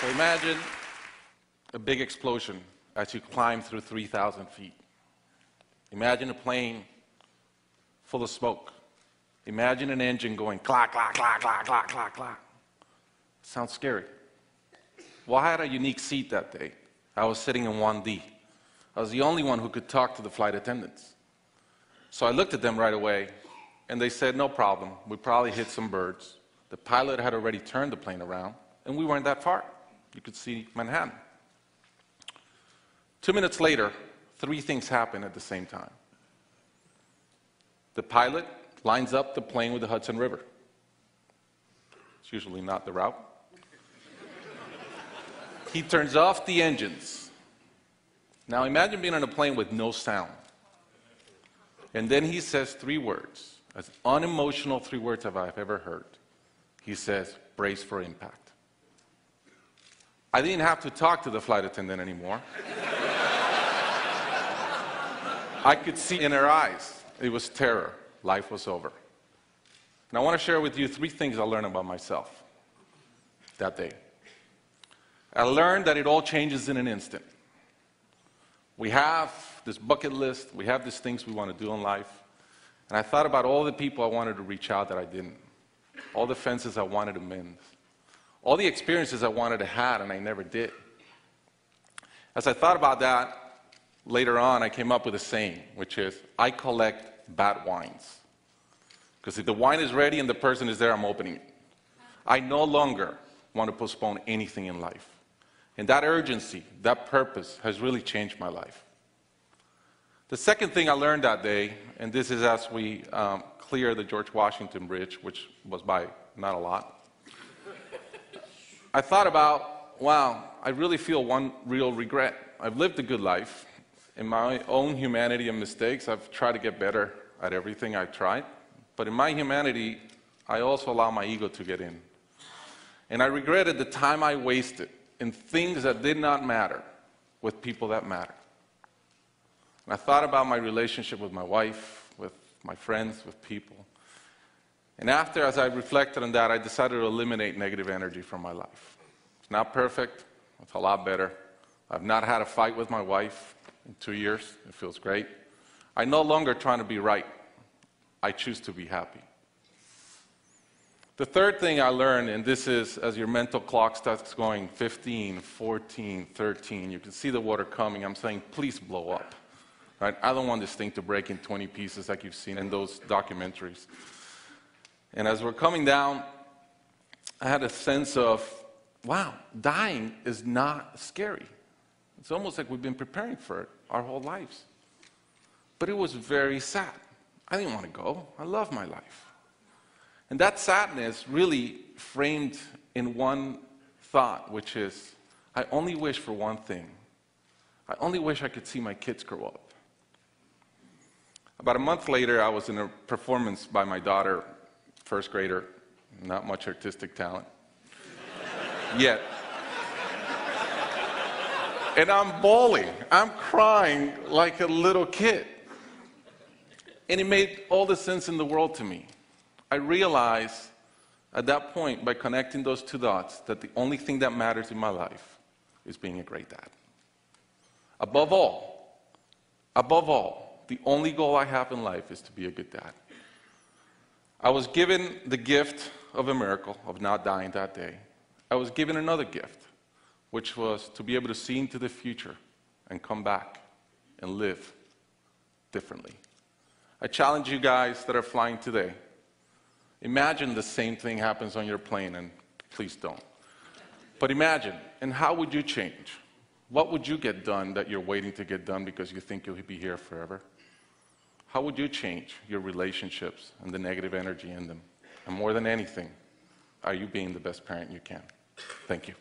So imagine a big explosion as you climb through 3,000 feet. Imagine a plane full of smoke. Imagine an engine going clack, clack, clack, clack, clack, clack, clack. Sounds scary. Well, I had a unique seat that day. I was sitting in 1D. I was the only one who could talk to the flight attendants. So I looked at them right away, and they said, no problem. We probably hit some birds. The pilot had already turned the plane around, and we weren't that far. You could see Manhattan. 2 minutes later, 3 things happen at the same time. The pilot lines up the plane with the Hudson River. It's usually not the route. He turns off the engines. Now imagine being on a plane with no sound. And then he says 3 words, as unemotional 3 words as I've ever heard. He says, brace for impact. I didn't have to talk to the flight attendant anymore. I could see in her eyes, it was terror. Life was over. And I want to share with you 3 things I learned about myself that day. I learned that it all changes in an instant. We have this bucket list, we have these things we want to do in life, and I thought about all the people I wanted to reach out that I didn't, all the fences I wanted to mend, all the experiences I wanted to have and I never did. As I thought about that, later on I came up with a saying, which is, I collect bad wines. Because if the wine is ready and the person is there, I'm opening it. I no longer want to postpone anything in life. And that urgency, that purpose, has really changed my life. The second thing I learned that day, and this is as we clear the George Washington Bridge, which was by not a lot, I thought about, wow, I really feel one real regret. I've lived a good life. In my own humanity and mistakes, I've tried to get better at everything I've tried. But in my humanity, I also allow my ego to get in. And I regretted the time I wasted in things that did not matter with people that matter. And I thought about my relationship with my wife, with my friends, with people. And after, as I reflected on that, I decided to eliminate negative energy from my life. It's not perfect. It's a lot better. I've not had a fight with my wife in 2 years. It feels great. I'm no longer trying to be right. I choose to be happy. The third thing I learned, and this is as your mental clock starts going 15, 14, 13, you can see the water coming. I'm saying, please blow up. Right? I don't want this thing to break in 20 pieces like you've seen in those documentaries. And as we're coming down, I had a sense of, wow, dying is not scary. It's almost like we've been preparing for it our whole lives. But it was very sad. I didn't want to go. I love my life. And that sadness really framed in one thought, which is, I only wish for one thing. I only wish I could see my kids grow up. About a month later, I was in a performance by my daughter, first grader, not much artistic talent, yet. And I'm bawling, I'm crying like a little kid. And it made all the sense in the world to me. I realized at that point, by connecting those 2 dots, that the only thing that matters in my life is being a great dad. Above all, the only goal I have in life is to be a good dad. I was given the gift of a miracle, of not dying that day. I was given another gift, which was to be able to see into the future and come back and live differently. I challenge you guys that are flying today. Imagine the same thing happens on your plane, and please don't. But imagine, and how would you change? What would you get done that you're waiting to get done because you think you'll be here forever? How would you change your relationships and the negative energy in them? And more than anything, are you being the best parent you can? Thank you.